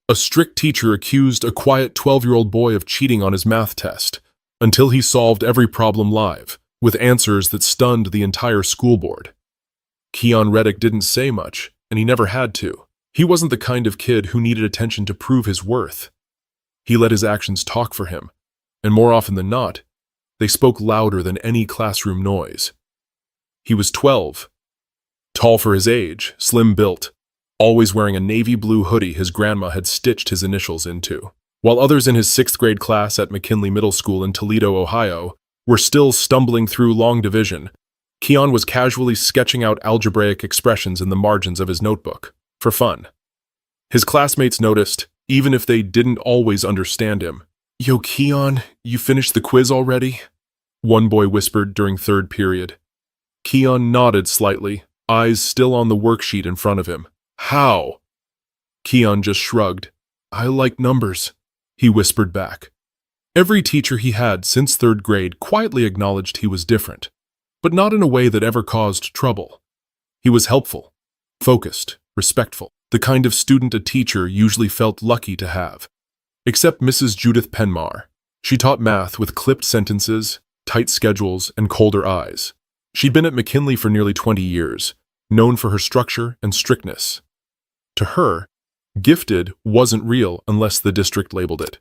A strict teacher accused a quiet 12-year-old boy of cheating on his math test until he solved every problem live, with answers that stunned the entire school board. Keon Reddick didn't say much, and he never had to. He wasn't the kind of kid who needed attention to prove his worth. He let his actions talk for him, and more often than not, they spoke louder than any classroom noise. He was 12, tall for his age, slim-built, always wearing a navy blue hoodie his grandma had stitched his initials into. While others in his 6th grade class at McKinley Middle School in Toledo, Ohio, were still stumbling through long division, Keon was casually sketching out algebraic expressions in the margins of his notebook, for fun. His classmates noticed, even if they didn't always understand him. "Yo, Keon, you finished the quiz already?" one boy whispered during 3rd period. Keon nodded slightly, eyes still on the worksheet in front of him. "How?" Keon just shrugged. "I like numbers," he whispered back. Every teacher he had since 3rd grade quietly acknowledged he was different, but not in a way that ever caused trouble. He was helpful, focused, respectful, the kind of student a teacher usually felt lucky to have. Except Mrs. Judith Penmar. She taught math with clipped sentences, tight schedules, and colder eyes. She'd been at McKinley for nearly 20 years, known for her structure and strictness. To her, gifted wasn't real unless the district labeled it.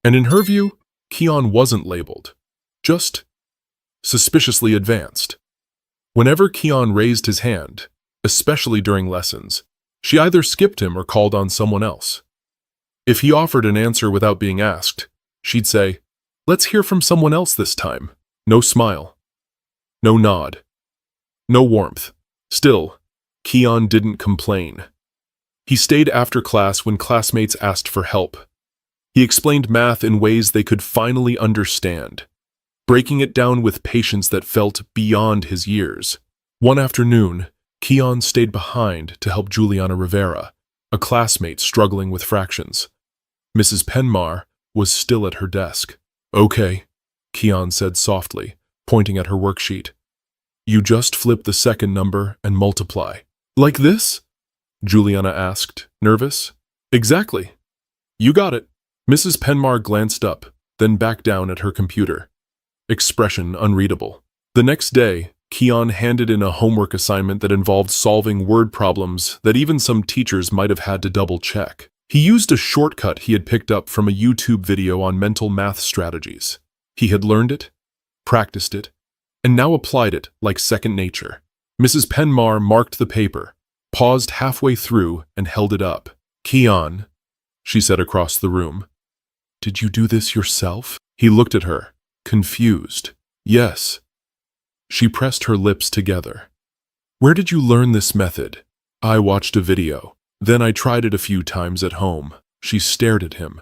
And in her view, Keon wasn't labeled, just suspiciously advanced. Whenever Keon raised his hand, especially during lessons, she either skipped him or called on someone else. If he offered an answer without being asked, she'd say, "Let's hear from someone else this time." No smile. No nod. No warmth. Still, Keon didn't complain. He stayed after class when classmates asked for help. He explained math in ways they could finally understand, breaking it down with patience that felt beyond his years. One afternoon, Keon stayed behind to help Juliana Rivera, a classmate struggling with fractions. Mrs. Penmar was still at her desk. "Okay," Keon said softly, pointing at her worksheet. "You just flip the second number and multiply." "Like this?" Juliana asked, nervous. "Exactly. You got it." Mrs. Penmar glanced up, then back down at her computer. Expression unreadable. The next day, Keon handed in a homework assignment that involved solving word problems that even some teachers might have had to double-check. He used a shortcut he had picked up from a YouTube video on mental math strategies. He had learned it, practiced it, and now applied it like second nature. Mrs. Penmar marked the paper, paused halfway through, and held it up. "Keon," she said across the room. "Did you do this yourself?" He looked at her, confused. "Yes." She pressed her lips together. "Where did you learn this method?" "I watched a video. Then I tried it a few times at home." She stared at him,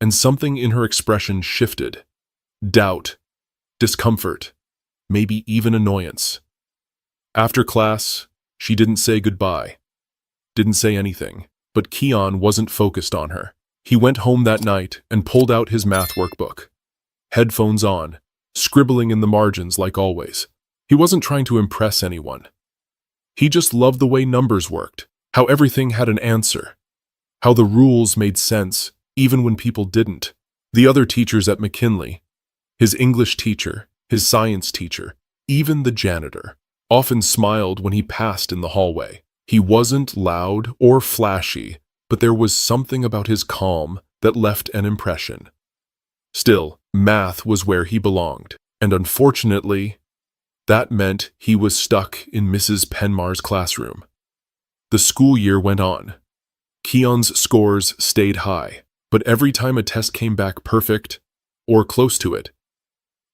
and something in her expression shifted. Doubt, discomfort, maybe even annoyance. After class, she didn't say goodbye, didn't say anything, but Keon wasn't focused on her. He went home that night and pulled out his math workbook. Headphones on, scribbling in the margins like always. He wasn't trying to impress anyone. He just loved the way numbers worked, how everything had an answer, how the rules made sense even when people didn't. The other teachers at McKinley, his English teacher, his science teacher, even the janitor, often smiled when he passed in the hallway. He wasn't loud or flashy, but there was something about his calm that left an impression. Still, math was where he belonged, and unfortunately, that meant he was stuck in Mrs. Penmar's classroom. The school year went on. Keon's scores stayed high, but every time a test came back perfect, or close to it,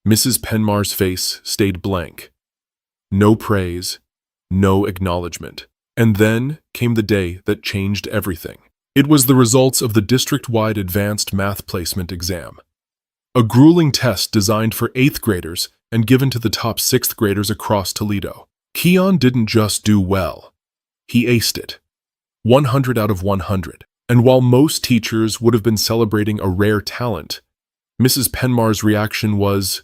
Mrs. Penmar's face stayed blank. No praise, no acknowledgement. And then came the day that changed everything. It was the results of the district-wide advanced math placement exam. A grueling test designed for 8th graders and given to the top 6th graders across Toledo. Keon didn't just do well. He aced it. 100 out of 100. And while most teachers would have been celebrating a rare talent, Mrs. Penmar's reaction was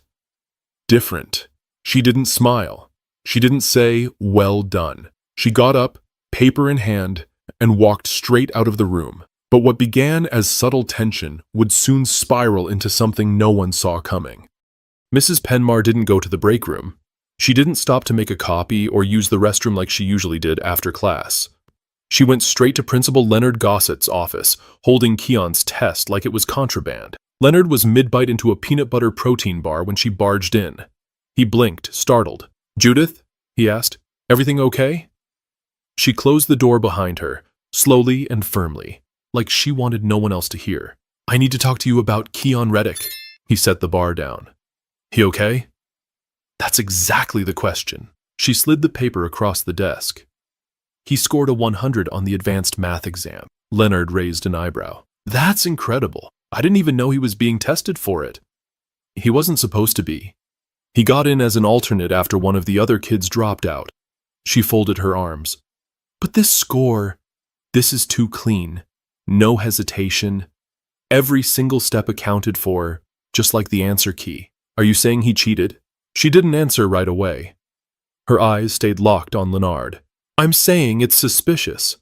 different. She didn't smile. She didn't say, "Well done." She got up, paper in hand, and walked straight out of the room. But what began as subtle tension would soon spiral into something no one saw coming. Mrs. Penmar didn't go to the break room. She didn't stop to make a copy or use the restroom like she usually did after class. She went straight to Principal Leonard Gossett's office, holding Keon's test like it was contraband. Leonard was mid-bite into a peanut butter protein bar when she barged in. He blinked, startled. "Judith?" he asked. "Everything okay?" She closed the door behind her, slowly and firmly, like she wanted no one else to hear. "I need to talk to you about Keon Reddick." He set the bar down. "He okay?" That's exactly the question. She slid the paper across the desk. "He scored a 100 on the advanced math exam." Leonard raised an eyebrow. "That's incredible. I didn't even know he was being tested for it." "He wasn't supposed to be. He got in as an alternate after one of the other kids dropped out." She folded her arms. "But this score, this is too clean. No hesitation. Every single step accounted for, just like the answer key. Are you saying he cheated?" She didn't answer right away. Her eyes stayed locked on Leonard. "I'm saying it's suspicious.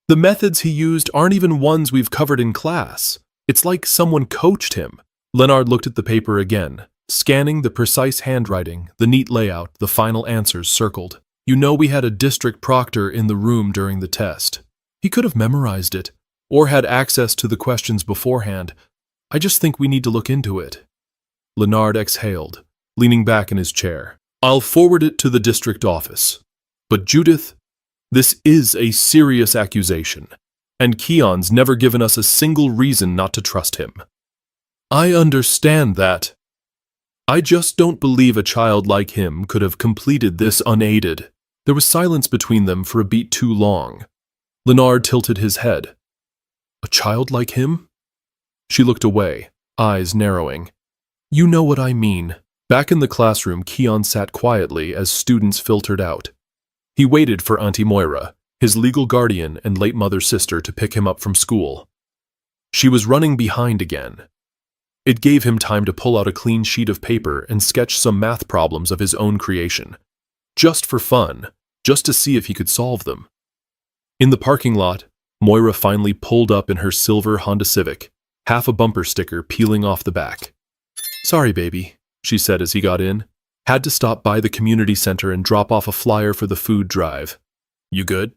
The methods he used aren't even ones we've covered in class. It's like someone coached him." Leonard looked at the paper again, scanning the precise handwriting, the neat layout, the final answers circled. "You know we had a district proctor in the room during the test. He could have memorized it, or had access to the questions beforehand. I just think we need to look into it." Leonard exhaled, leaning back in his chair. "I'll forward it to the district office. But Judith, this is a serious accusation, and Keon's never given us a single reason not to trust him." "I understand that. I just don't believe a child like him could have completed this unaided." There was silence between them for a beat too long. Leonard tilted his head. "A child like him?" She looked away, eyes narrowing. "You know what I mean." Back in the classroom, Keon sat quietly as students filtered out. He waited for Auntie Moira, his legal guardian and late mother's sister, to pick him up from school. She was running behind again. It gave him time to pull out a clean sheet of paper and sketch some math problems of his own creation. Just for fun, just to see if he could solve them. In the parking lot, Moira finally pulled up in her silver Honda Civic, half a bumper sticker peeling off the back. "Sorry, baby," she said as he got in. "Had to stop by the community center and drop off a flyer for the food drive. You good?"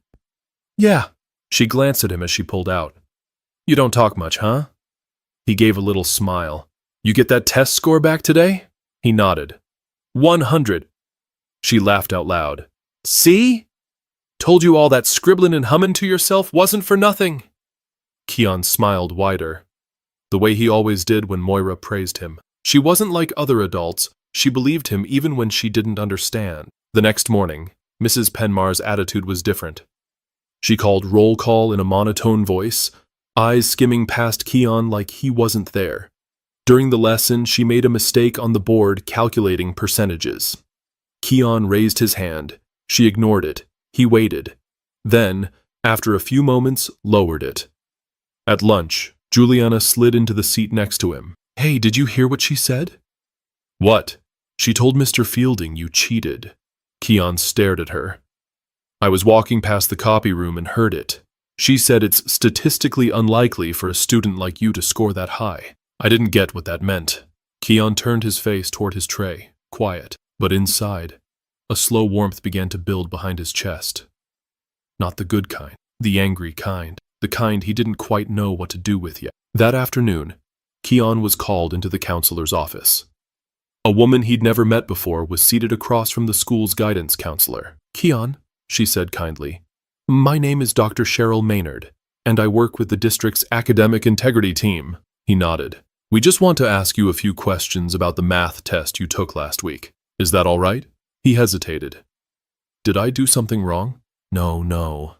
"Yeah." She glanced at him as she pulled out. "You don't talk much, huh?" He gave a little smile. "You get that test score back today?" He nodded. 100. She laughed out loud. "See? Told you all that scribbling and humming to yourself wasn't for nothing." Keon smiled wider, the way he always did when Moira praised him. She wasn't like other adults. She believed him even when she didn't understand. The next morning, Mrs. Penmar's attitude was different. She called roll call in a monotone voice, eyes skimming past Keon like he wasn't there. During the lesson, she made a mistake on the board calculating percentages. Keon raised his hand. She ignored it. He waited. Then, after a few moments, lowered it. At lunch, Juliana slid into the seat next to him. "Hey, did you hear what she said?" "What?" "She told Mr. Fielding you cheated." Keon stared at her. "I was walking past the copy room and heard it. She said it's statistically unlikely for a student like you to score that high." I didn't get what that meant. Keon turned his face toward his tray, quiet, but inside, a slow warmth began to build behind his chest. Not the good kind, the angry kind, the kind he didn't quite know what to do with yet. That afternoon, Keon was called into the counselor's office. A woman he'd never met before was seated across from the school's guidance counselor. "Keon," she said kindly, "my name is Dr. Cheryl Maynard, and I work with the district's academic integrity team." He nodded. "We just want to ask you a few questions about the math test you took last week. Is that all right?" He hesitated. "Did I do something wrong?" No.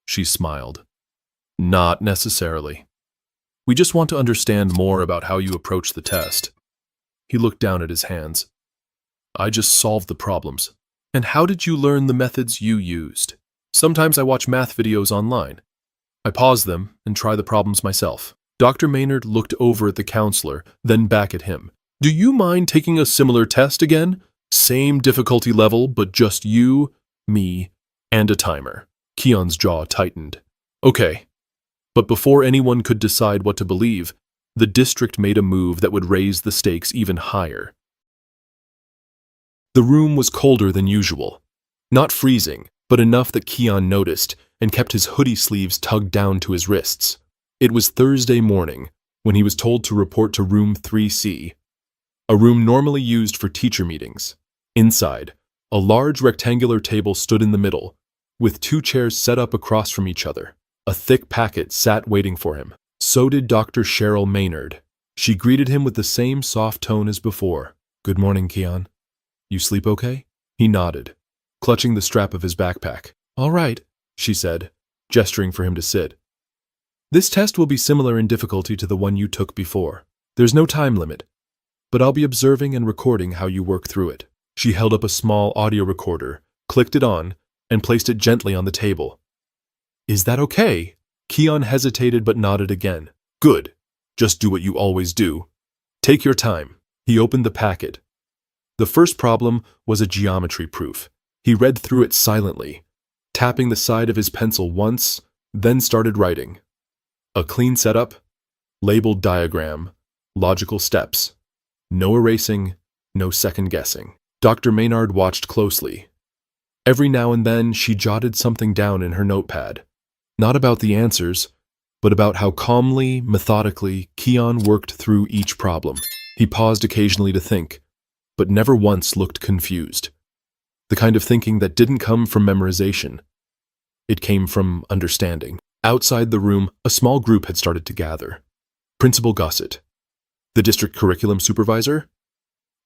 She smiled. "Not necessarily. We just want to understand more about how you approach the test." He looked down at his hands. "I just solved the problems." "And how did you learn the methods you used?" "Sometimes I watch math videos online. I pause them and try the problems myself." Dr. Maynard looked over at the counselor, then back at him. "Do you mind taking a similar test again? Same difficulty level, but just you, me, and a timer." Keon's jaw tightened. "Okay." But before anyone could decide what to believe, the district made a move that would raise the stakes even higher. The room was colder than usual. Not freezing, but enough that Keon noticed and kept his hoodie sleeves tugged down to his wrists. It was Thursday morning when he was told to report to room 3C, a room normally used for teacher meetings. Inside, a large rectangular table stood in the middle, with 2 chairs set up across from each other. A thick packet sat waiting for him. So did Dr. Cheryl Maynard. She greeted him with the same soft tone as before. "Good morning, Keon. You sleep okay?" He nodded, clutching the strap of his backpack. "All right," she said, gesturing for him to sit. "This test will be similar in difficulty to the one you took before. There's no time limit, but I'll be observing and recording how you work through it." She held up a small audio recorder, clicked it on, and placed it gently on the table. "Is that okay?" Keon hesitated but nodded again. "Good. Just do what you always do. Take your time." He opened the packet. The first problem was a geometry proof. He read through it silently, tapping the side of his pencil once, then started writing. A clean setup, labeled diagram, logical steps. No erasing, no second guessing. Dr. Maynard watched closely. Every now and then she jotted something down in her notepad. Not about the answers, but about how calmly, methodically, Keon worked through each problem. He paused occasionally to think, but never once looked confused. The kind of thinking that didn't come from memorization. It came from understanding. Outside the room, a small group had started to gather. Principal Gossett, the district curriculum supervisor,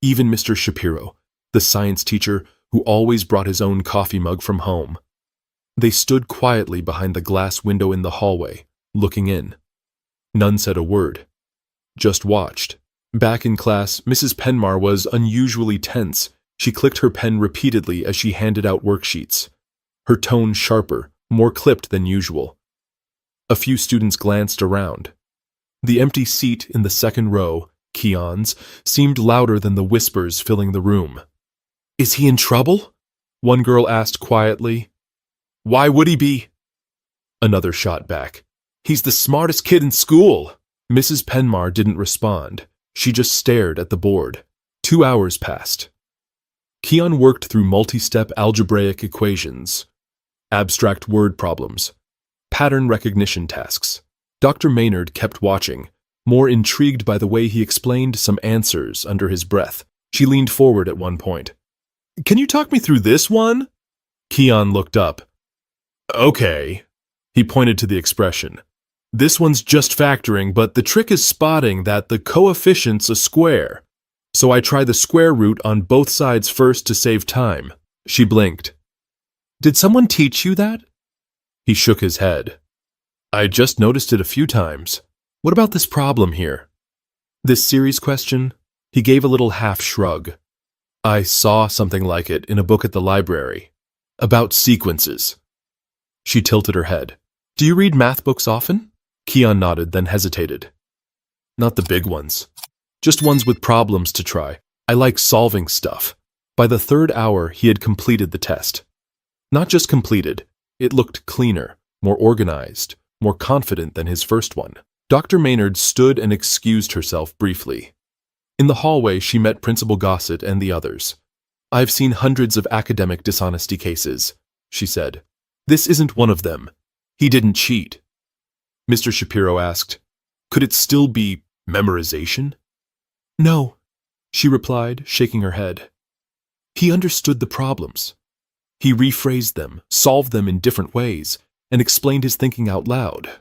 even Mr. Shapiro, the science teacher who always brought his own coffee mug from home. They stood quietly behind the glass window in the hallway, looking in. None said a word, just watched. Back in class, Mrs. Penmar was unusually tense. She clicked her pen repeatedly as she handed out worksheets, her tone sharper, more clipped than usual. A few students glanced around. The empty seat in the second row, Keon's, seemed louder than the whispers filling the room. "Is he in trouble?" one girl asked quietly. "Why would he be?" Another shot back. "He's the smartest kid in school." Mrs. Penmar didn't respond. She just stared at the board. 2 hours passed. Keon worked through multi-step algebraic equations, abstract word problems, pattern recognition tasks. Dr. Maynard kept watching, more intrigued by the way he explained some answers under his breath. She leaned forward at one point. "Can you talk me through this one?" Keon looked up. "Okay." He pointed to the expression. "This one's just factoring, but the trick is spotting that the coefficient's a square. So I try the square root on both sides first to save time." She blinked. "Did someone teach you that?" He shook his head. "I just noticed it a few times. What about this problem here?" This series question? He gave a little half shrug. "I saw something like it in a book at the library. About sequences." She tilted her head. "Do you read math books often?" Keon nodded, then hesitated. "Not the big ones. Just ones with problems to try. I like solving stuff." By the 3rd hour, he had completed the test. Not just completed, it looked cleaner, more organized, more confident than his first one. Dr. Maynard stood and excused herself briefly. In the hallway, she met Principal Gossett and the others. "I've seen hundreds of academic dishonesty cases," she said. "This isn't one of them. He didn't cheat." Mr. Shapiro asked, "Could it still be memorization?" "No," she replied, shaking her head. "He understood the problems. He rephrased them, solved them in different ways, and explained his thinking out loud.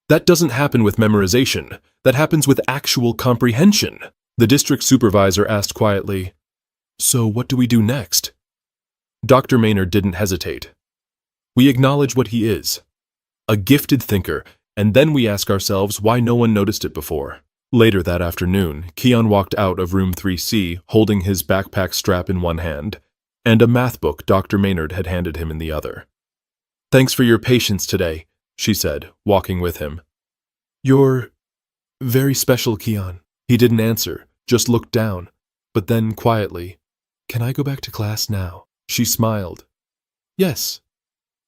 That doesn't happen with memorization. That happens with actual comprehension." The district supervisor asked quietly, "So what do we do next?" Dr. Maynard didn't hesitate. "We acknowledge what he is, a gifted thinker, and then we ask ourselves why no one noticed it before." Later that afternoon, Keon walked out of room 3C holding his backpack strap in one hand and a math book Dr. Maynard had handed him in the other. "Thanks for your patience today," she said, walking with him. "You're very special, Keon." He didn't answer, just looked down, but then quietly, "Can I go back to class now?" She smiled. "Yes,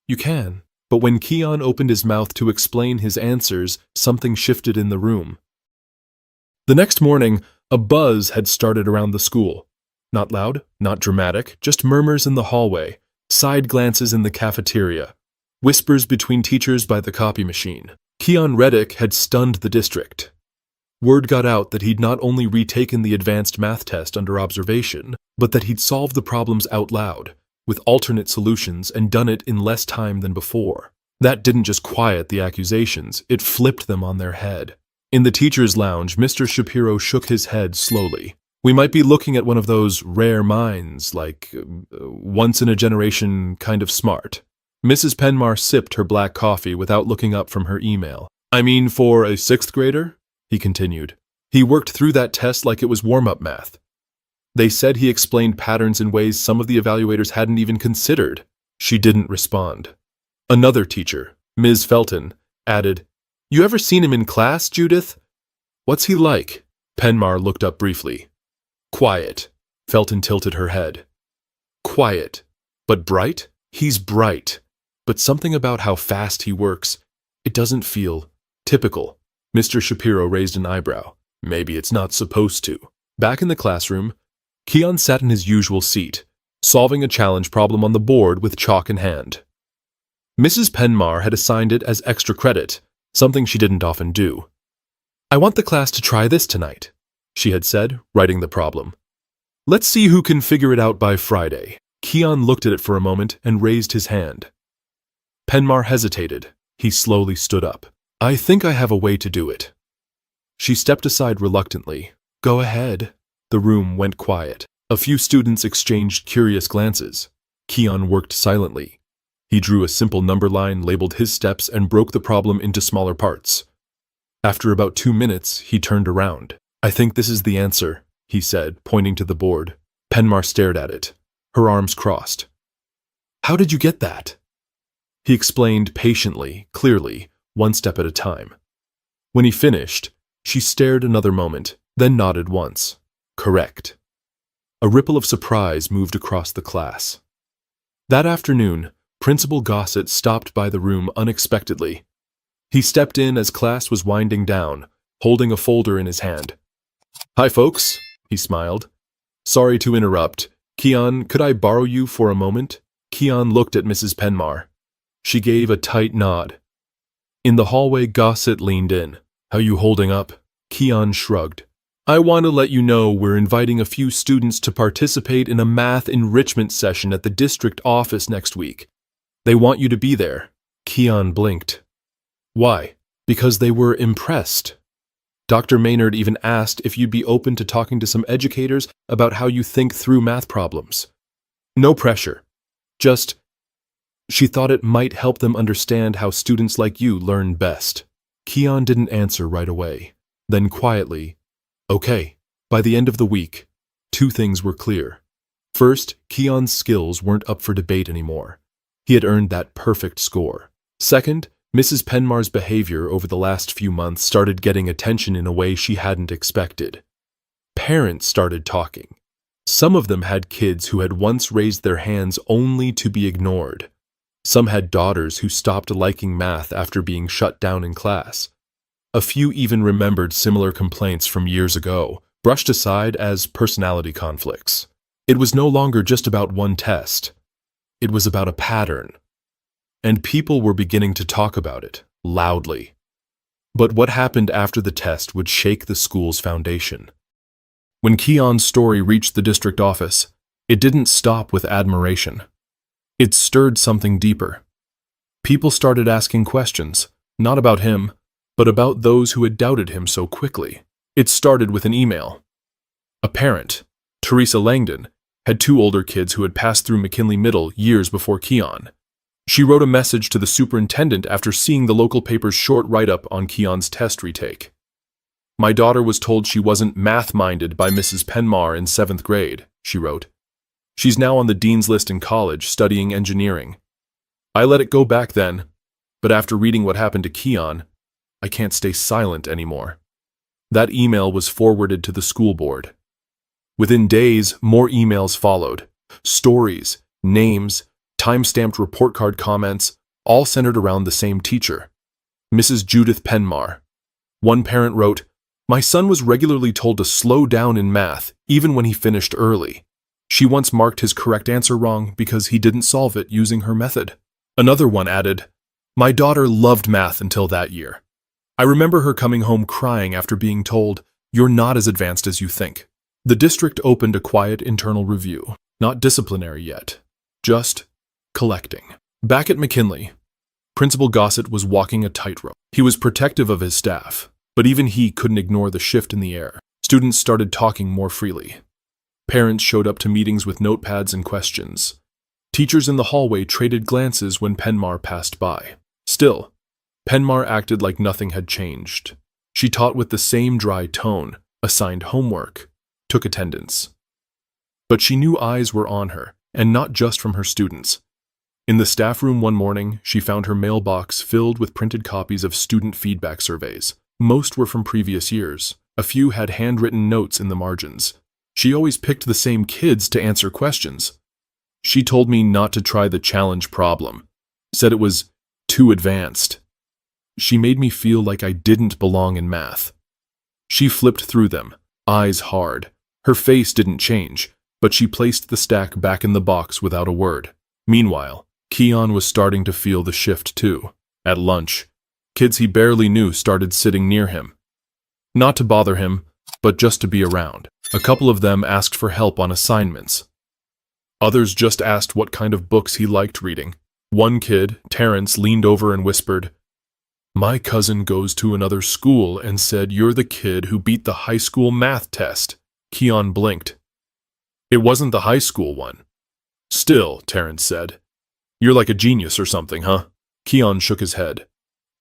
you can, But when Keon opened his mouth to explain his answers, something shifted in the room. The next morning, a buzz had started around the school. Not loud, not dramatic, just murmurs in the hallway, side glances in the cafeteria, whispers between teachers by the copy machine. Keon Reddick had stunned the district. Word got out that he'd not only retaken the advanced math test under observation, but that he'd solved the problems out loud, with alternate solutions, and done it in less time than before. That didn't just quiet the accusations, it flipped them on their head. In the teacher's lounge, Mr. Shapiro shook his head slowly. We might be looking at one of those rare minds, like once-in-a-generation kind of smart. Mrs. Penmar sipped her black coffee without looking up from her email. I mean, for a sixth grader? He continued. He worked through that test like it was warm-up math. They said he explained patterns in ways some of the evaluators hadn't even considered. She didn't respond. Another teacher, Ms. Felton, added, You ever seen him in class, Judith? What's he like? Penmar looked up briefly. Quiet. Felton tilted her head. Quiet. But bright? He's bright. But something about how fast he works, it doesn't feel typical. Mr. Shapiro raised an eyebrow. Maybe it's not supposed to. Back in the classroom, Keon sat in his usual seat, solving a challenge problem on the board with chalk in hand. Mrs. Penmar had assigned it as extra credit, something she didn't often do. I want the class to try this tonight, she had said, writing the problem. Let's see who can figure it out by Friday. Keon looked at it for a moment and raised his hand. Penmar hesitated. He slowly stood up. I think I have a way to do it. She stepped aside reluctantly. Go ahead. The room went quiet. A few students exchanged curious glances. Keon worked silently. He drew a simple number line, labeled his steps, and broke the problem into smaller parts. After about 2 minutes, he turned around. I think this is the answer, he said, pointing to the board. Penmar stared at it, her arms crossed. How did you get that? He explained patiently, clearly, one step at a time. When he finished, she stared another moment, then nodded once. Correct. A ripple of surprise moved across the class. That afternoon, Principal Gossett stopped by the room unexpectedly. He stepped in as class was winding down, holding a folder in his hand. Hi, folks, he smiled. Sorry to interrupt. Keon, could I borrow you for a moment? Keon looked at Mrs. Penmar. She gave a tight nod. In the hallway, Gossett leaned in. How you holding up? Keon shrugged. I want to let you know we're inviting a few students to participate in a math enrichment session at the district office next week. They want you to be there. Keon blinked. Why? Because they were impressed. Dr. Maynard even asked if you'd be open to talking to some educators about how you think through math problems. No pressure. Just, she thought it might help them understand how students like you learn best. Keon didn't answer right away. Then quietly, okay. By the end of the week, 2 things were clear. First, Keon's skills weren't up for debate anymore. He had earned that perfect score. Second, Mrs. Penmar's behavior over the last few months started getting attention in a way she hadn't expected. Parents started talking. Some of them had kids who had once raised their hands only to be ignored. Some had daughters who stopped liking math after being shut down in class. A few even remembered similar complaints from years ago, brushed aside as personality conflicts. It was no longer just about one test. It was about a pattern. And people were beginning to talk about it, loudly. But what happened after the test would shake the school's foundation. When Keon's story reached the district office, it didn't stop with admiration. It stirred something deeper. People started asking questions, not about him, but about those who had doubted him so quickly. It started with an email. A parent, Teresa Langdon, had 2 older kids who had passed through McKinley Middle years before Keon. She wrote a message to the superintendent after seeing the local paper's short write-up on Keon's test retake. My daughter was told she wasn't math-minded by Mrs. Penmar in 7th grade, she wrote. She's now on the dean's list in college, studying engineering. I let it go back then, but after reading what happened to Keon, I can't stay silent anymore. That email was forwarded to the school board. Within days, more emails followed. Stories, names, time-stamped report card comments, all centered around the same teacher, Mrs. Judith Penmar. One parent wrote, "My son was regularly told to slow down in math, even when he finished early. She once marked his correct answer wrong because he didn't solve it using her method." Another one added, "My daughter loved math until that year. I remember her coming home crying after being told, 'You're not as advanced as you think.'" The district opened a quiet internal review, not disciplinary yet, just collecting. Back at McKinley, Principal Gossett was walking a tightrope. He was protective of his staff, but even he couldn't ignore the shift in the air. Students started talking more freely. Parents showed up to meetings with notepads and questions. Teachers in the hallway traded glances when Penmar passed by. Still, Penmar acted like nothing had changed. She taught with the same dry tone, assigned homework, took attendance. But she knew eyes were on her, and not just from her students. In the staff room one morning, she found her mailbox filled with printed copies of student feedback surveys. Most were from previous years. A few had handwritten notes in the margins. She always picked the same kids to answer questions. She told me not to try the challenge problem, said it was too advanced. She made me feel like I didn't belong in math. She flipped through them, eyes hard. Her face didn't change, but she placed the stack back in the box without a word. Meanwhile, Keon was starting to feel the shift too. At lunch, kids he barely knew started sitting near him. Not to bother him, but just to be around. A couple of them asked for help on assignments. Others just asked what kind of books he liked reading. One kid, Terrence, leaned over and whispered, "My cousin goes to another school and said you're the kid who beat the high school math test." Keon blinked. "It wasn't the high school one." "Still," Terrence said, "you're like a genius or something, huh?" Keon shook his head,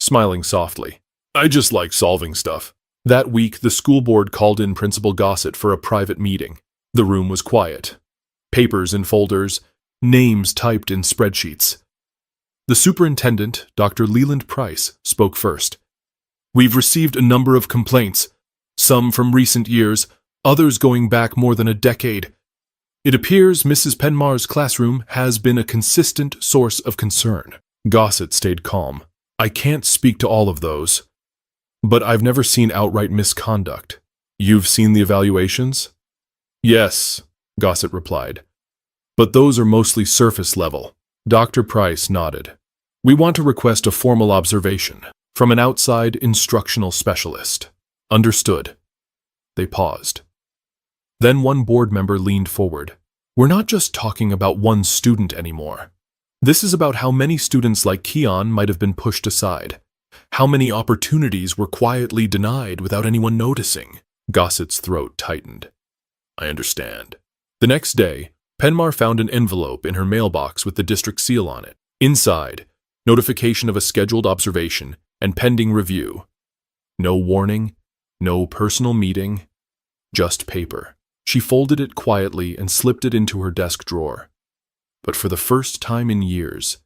smiling softly. "I just like solving stuff." That week, the school board called in Principal Gossett for a private meeting. The room was quiet. Papers in folders, names typed in spreadsheets. The superintendent, Dr. Leland Price, spoke first. "We've received a number of complaints, some from recent years, others going back more than a decade. It appears Mrs. Penmar's classroom has been a consistent source of concern." Gossett stayed calm. "I can't speak to all of those, but I've never seen outright misconduct." "You've seen the evaluations?" "Yes," Gossett replied, "but those are mostly surface level." Dr. Price nodded. "We want to request a formal observation from an outside instructional specialist." "Understood." They paused. Then one board member leaned forward. "We're not just talking about one student anymore. This is about how many students like Keon might have been pushed aside. How many opportunities were quietly denied without anyone noticing." Gossett's throat tightened. "I understand." The next day, Penmar found an envelope in her mailbox with the district seal on it. Inside, notification of a scheduled observation and pending review. No warning, no personal meeting, just paper. She folded it quietly and slipped it into her desk drawer. But for the first time in years,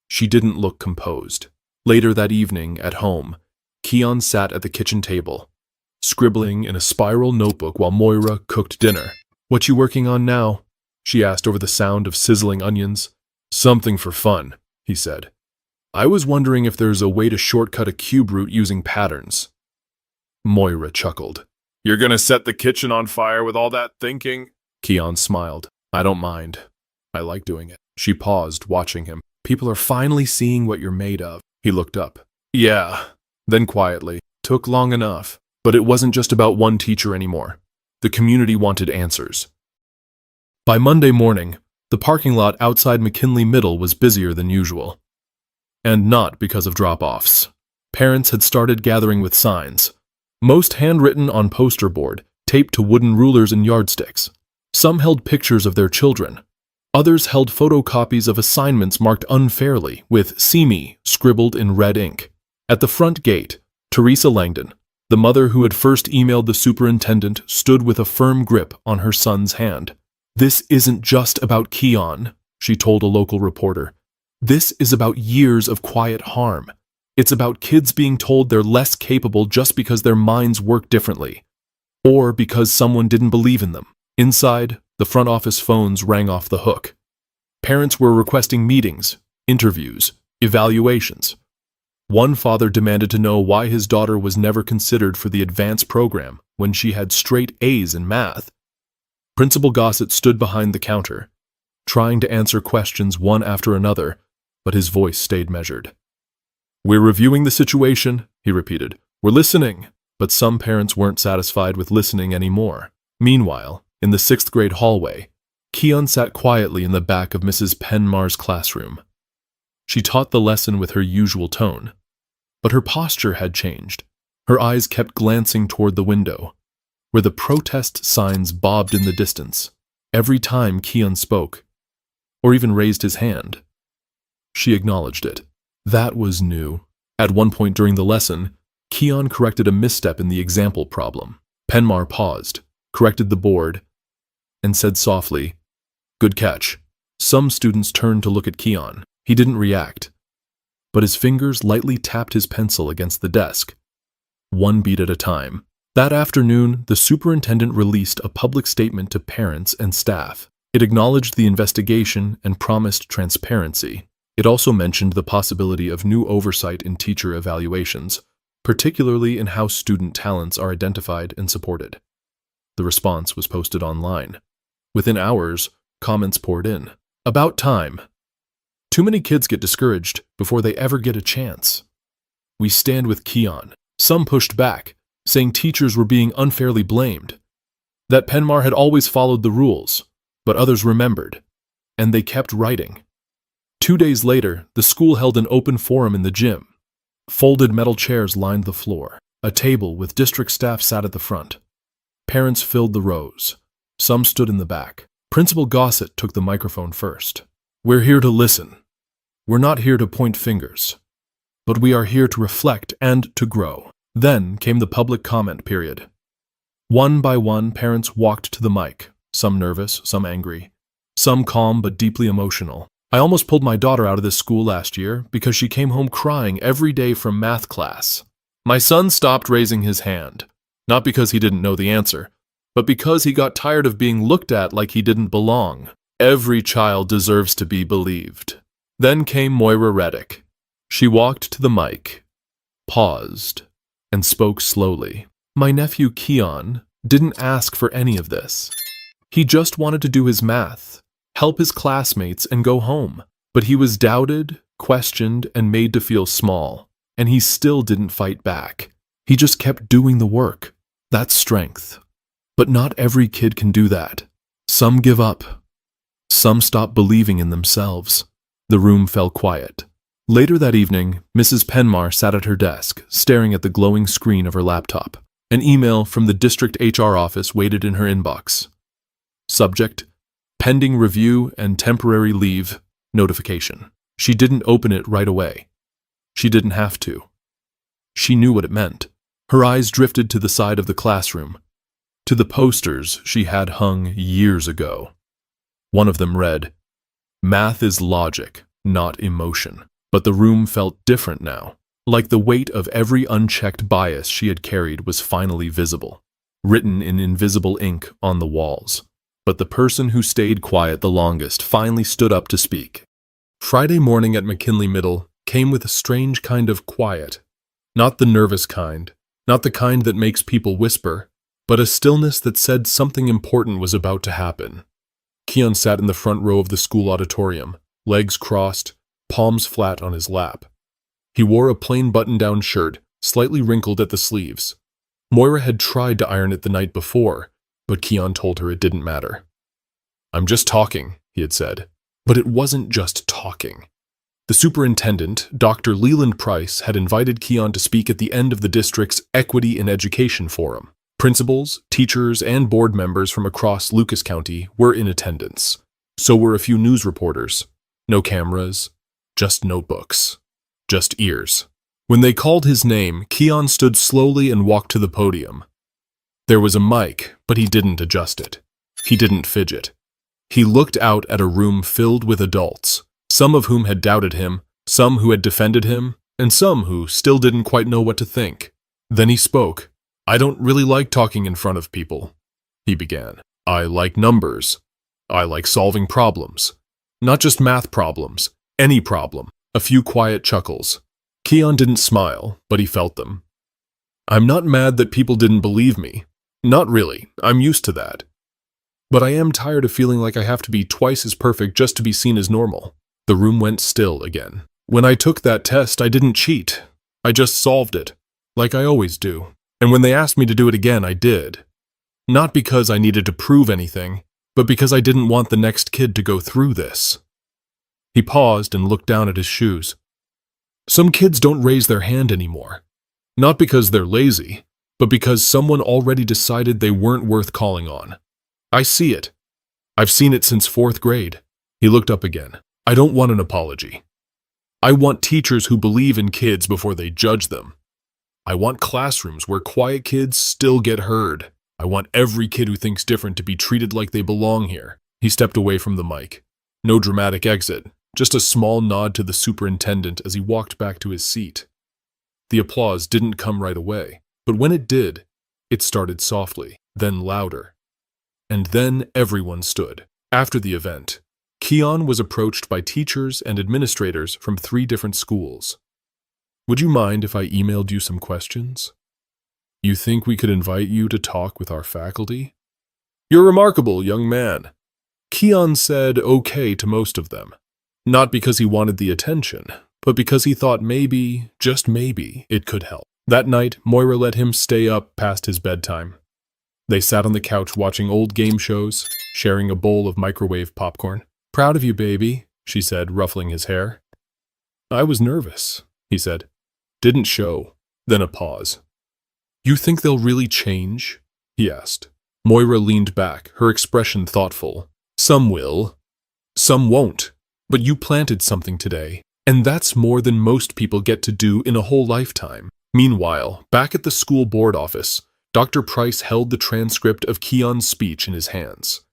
she didn't look composed. Later that evening, at home, Keon sat at the kitchen table, scribbling in a spiral notebook while Moira cooked dinner. "What you working on now?" she asked over the sound of sizzling onions. "Something for fun," he said. "I was wondering if there's a way to shortcut a cube root using patterns." Moira chuckled. "You're gonna set the kitchen on fire with all that thinking?" Keon smiled. "I don't mind. I like doing it." She paused, watching him. "People are finally seeing what you're made of." He looked up. "Yeah." Then quietly, "Took long enough." But it wasn't just about one teacher anymore. The community wanted answers. By Monday morning, the parking lot outside McKinley Middle was busier than usual. And not because of drop-offs. Parents had started gathering with signs, most handwritten on poster board, taped to wooden rulers and yardsticks. Some held pictures of their children. Others held photocopies of assignments marked unfairly, with "See Me" scribbled in red ink. At the front gate, Teresa Langdon, the mother who had first emailed the superintendent, stood with a firm grip on her son's hand. "This isn't just about Keon," she told a local reporter. "This is about years of quiet harm. It's about kids being told they're less capable just because their minds work differently, or because someone didn't believe in them." Inside, the front office phones rang off the hook. Parents were requesting meetings, interviews, Evaluations. One father demanded to know why his daughter was never considered for the advanced program when she had straight A's in math. Principal Gossett stood behind the counter, trying to answer questions one after another, but his voice stayed measured. "We're reviewing the situation," he repeated. "We're listening." But some parents weren't satisfied with listening anymore. Meanwhile, in the 6th grade hallway, Keon sat quietly in the back of Mrs. Penmar's classroom. She taught the lesson with her usual tone, but her posture had changed. Her eyes kept glancing toward the window, where the protest signs bobbed in the distance. Every time Keon spoke, or even raised his hand, she acknowledged it. That was new. At one point during the lesson, Keon corrected a misstep in the example problem. Penmar paused, corrected the board, and said softly, "Good catch." Some students turned to look at Keon. He didn't react, but his fingers lightly tapped his pencil against the desk, one beat at a time. That afternoon, the superintendent released a public statement to parents and staff. It acknowledged the investigation and promised transparency. It also mentioned the possibility of new oversight in teacher evaluations, particularly in how student talents are identified and supported. The response was posted online. Within hours, comments poured in. "About time. Too many kids get discouraged before they ever get a chance. We stand with Keon." Some pushed back, saying teachers were being unfairly blamed, that Penmar had always followed the rules, but others remembered, and they kept writing. 2 days later, the school held an open forum in the gym. Folded metal chairs lined the floor. A table with district staff sat at the front. Parents filled the rows. Some stood in the back. Principal Gossett took the microphone first. "We're here to listen. We're not here to point fingers, but we are here to reflect and to grow." Then came the public comment period. One by one, parents walked to the mic, some nervous, some angry, some calm but deeply emotional. "I almost pulled my daughter out of this school last year because she came home crying every day from math class. My son stopped raising his hand, not because he didn't know the answer, but because he got tired of being looked at like he didn't belong. Every child deserves to be believed." Then came Moira Reddick. She walked to the mic, paused, and spoke slowly. "My nephew Keon didn't ask for any of this. He just wanted to do his math, help his classmates, and go home. But he was doubted, questioned, and made to feel small, and he still didn't fight back. He just kept doing the work. That's strength. But not every kid can do that. Some give up. Some stop believing in themselves." The room fell quiet. Later that evening, Mrs. Penmar sat at her desk, staring at the glowing screen of her laptop. An email from the district HR office waited in her inbox. Subject: pending review and temporary leave notification. She didn't open it right away. She didn't have to. She knew what it meant. Her eyes drifted to the side of the classroom, to the posters she had hung years ago. One of them read, "Math is logic, not emotion." But the room felt different now, like the weight of every unchecked bias she had carried was finally visible, written in invisible ink on the walls. But the person who stayed quiet the longest finally stood up to speak. Friday morning at McKinley Middle came with a strange kind of quiet. Not the nervous kind, not the kind that makes people whisper, but a stillness that said something important was about to happen. Keon sat in the front row of the school auditorium, legs crossed, palms flat on his lap. He wore a plain button-down shirt, slightly wrinkled at the sleeves. Moira had tried to iron it the night before, but Keon told her it didn't matter. "I'm just talking," he had said. But it wasn't just talking. The superintendent, Dr. Leland Price, had invited Keon to speak at the end of the district's Equity in Education Forum. Principals, teachers, and board members from across Lucas County were in attendance. So were a few news reporters. No cameras, just notebooks, just ears. When they called his name, Keon stood slowly and walked to the podium. There was a mic, but he didn't adjust it. He didn't fidget. He looked out at a room filled with adults, some of whom had doubted him, some who had defended him, and some who still didn't quite know what to think. Then he spoke. "I don't really like talking in front of people," he began. "I like numbers. I like solving problems. Not just math problems, any problem. A few quiet chuckles. Keon didn't smile, but he felt them. I'm not mad that people didn't believe me. Not really, I'm used to that. But I am tired of feeling like I have to be twice as perfect just to be seen as normal. The room went still again. When I took that test, I didn't cheat. I just solved it, like I always do. And when they asked me to do it again, I did. Not because I needed to prove anything, but because I didn't want the next kid to go through this. He paused and looked down at his shoes. Some kids don't raise their hand anymore. Not because they're lazy, but because someone already decided they weren't worth calling on. I see it. I've seen it since 4th grade. He looked up again. I don't want an apology. I want teachers who believe in kids before they judge them. I want classrooms where quiet kids still get heard. I want every kid who thinks different to be treated like they belong here. He stepped away from the mic. No dramatic exit, just a small nod to the superintendent as he walked back to his seat. The applause didn't come right away, but when it did, it started softly, then louder. And then everyone stood. After the event, Keon was approached by teachers and administrators from 3 different schools. Would you mind if I emailed you some questions? You think we could invite you to talk with our faculty? You're remarkable, young man. Keon said okay to most of them. Not because he wanted the attention, but because he thought maybe, just maybe, it could help. That night, Moira let him stay up past his bedtime. They sat on the couch watching old game shows, sharing a bowl of microwave popcorn. Proud of you, baby, she said, ruffling his hair. I was nervous, he said. Didn't show. Then a pause. You think they'll really change? He asked. Moira leaned back, her expression thoughtful. Some will. Some won't. But you planted something today, and that's more than most people get to do in a whole lifetime. Meanwhile, back at the school board office, Dr. Price held the transcript of Keon's speech in his hands.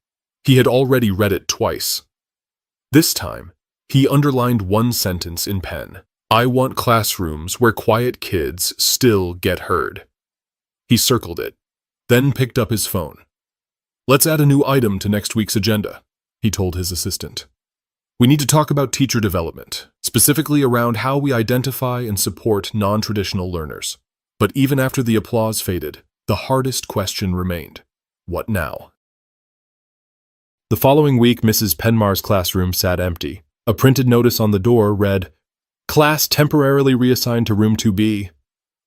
He had already read it twice. This time, he underlined one sentence in pen. I want classrooms where quiet kids still get heard. He circled it, then picked up his phone. Let's add a new item to next week's agenda, he told his assistant. We need to talk about teacher development, specifically around how we identify and support non-traditional learners. But even after the applause faded, the hardest question remained. What now? The following week, Mrs. Penmar's classroom sat empty. A printed notice on the door read, Class temporarily reassigned to room 2B.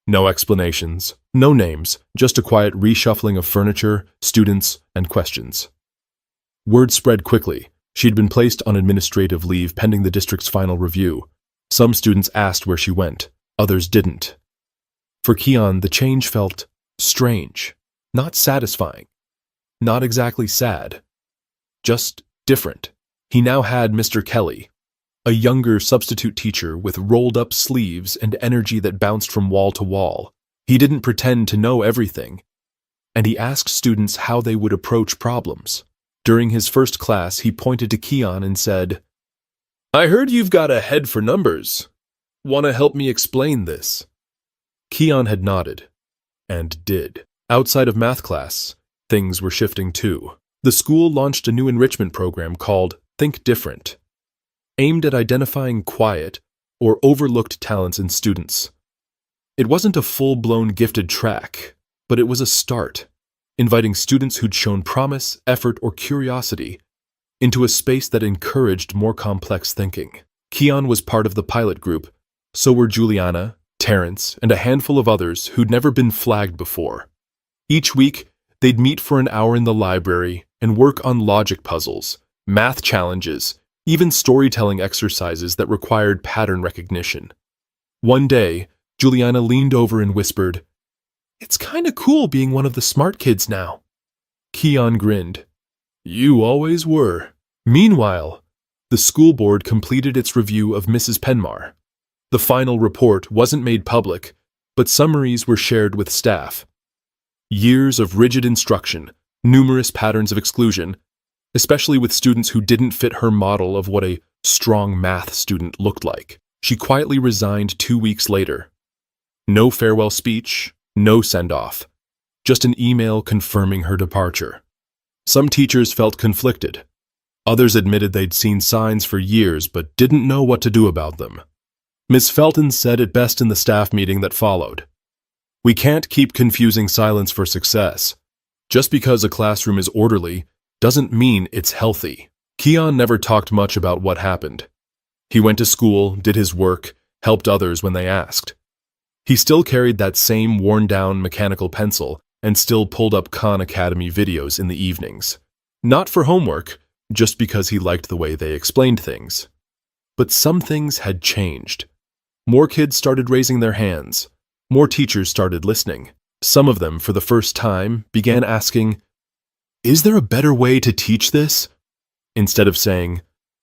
No explanations, no names, just a quiet reshuffling of furniture, students, and questions. Word spread quickly. She'd been placed on administrative leave pending the district's final review. Some students asked where she went, others didn't. For Keon, the change felt strange, not satisfying, not exactly sad, just different. He now had Mr. Kelly, a younger substitute teacher with rolled-up sleeves and energy that bounced from wall to wall. He didn't pretend to know everything, and he asked students how they would approach problems. During his first class, he pointed to Keon and said, I heard you've got a head for numbers. Want to help me explain this? Keon had nodded, and did. Outside of math class, things were shifting too. The school launched a new enrichment program called Think Different, aimed at identifying quiet or overlooked talents in students. It wasn't a full-blown gifted track, but it was a start, inviting students who'd shown promise, effort, or curiosity into a space that encouraged more complex thinking. Keon was part of the pilot group, so were Juliana, Terrence, and a handful of others who'd never been flagged before. Each week, they'd meet for an hour in the library and work on logic puzzles, math challenges, even storytelling exercises that required pattern recognition. One day, Juliana leaned over and whispered, It's kinda cool being one of the smart kids now. Keon grinned. You always were. Meanwhile, the school board completed its review of Mrs. Penmar. The final report wasn't made public, but summaries were shared with staff. Years of rigid instruction, numerous patterns of exclusion, especially with students who didn't fit her model of what a strong math student looked like. She quietly resigned 2 weeks later. No farewell speech, no send-off, just an email confirming her departure. Some teachers felt conflicted. Others admitted they'd seen signs for years but didn't know what to do about them. Miss Felton said it best in the staff meeting that followed. We can't keep confusing silence for success. Just because a classroom is orderly doesn't mean it's healthy. Keon never talked much about what happened. He went to school, did his work, helped others when they asked. He still carried that same worn-down mechanical pencil and still pulled up Khan Academy videos in the evenings. Not for homework, just because he liked the way they explained things. But some things had changed. More kids started raising their hands. More teachers started listening. Some of them, for the first time, began asking, "Is there a better way to teach this?" Instead of saying,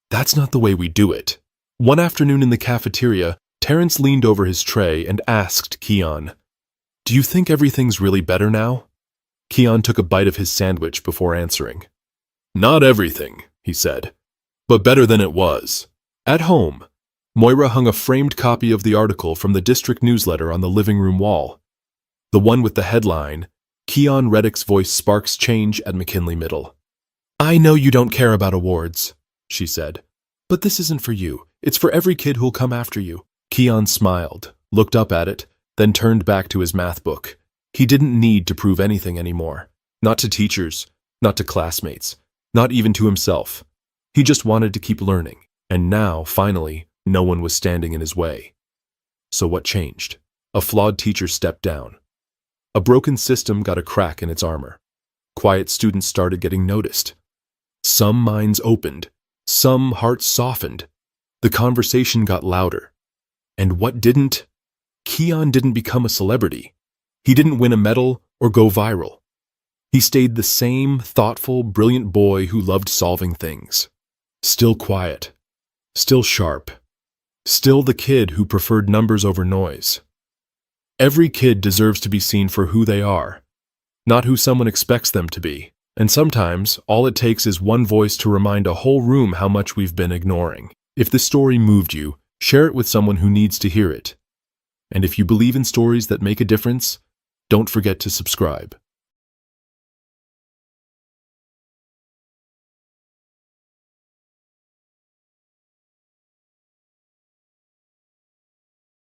"That's not the way we do it." One afternoon in the cafeteria, Terrence leaned over his tray and asked Keon, "Do you think everything's really better now?" Keon took a bite of his sandwich before answering. "Not everything," he said, "but better than it was." At home, Moira hung a framed copy of the article from the district newsletter on the living room wall. The one with the headline, "Keon Reddick's Voice Sparks Change at McKinley Middle." "I know you don't care about awards," she said, "but this isn't for you. It's for every kid who'll come after you." Keon smiled, looked up at it, then turned back to his math book. He didn't need to prove anything anymore. Not to teachers, not to classmates, not even to himself. He just wanted to keep learning, and now, finally, no one was standing in his way. So what changed? A flawed teacher stepped down. A broken system got a crack in its armor. Quiet students started getting noticed. Some minds opened, some hearts softened. The conversation got louder. And what didn't? Keon didn't become a celebrity. He didn't win a medal or go viral. He stayed the same thoughtful, brilliant boy who loved solving things. Still quiet. Still sharp. Still the kid who preferred numbers over noise. Every kid deserves to be seen for who they are, not who someone expects them to be. And sometimes, all it takes is one voice to remind a whole room how much we've been ignoring. If this story moved you, share it with someone who needs to hear it. And if you believe in stories that make a difference, don't forget to subscribe.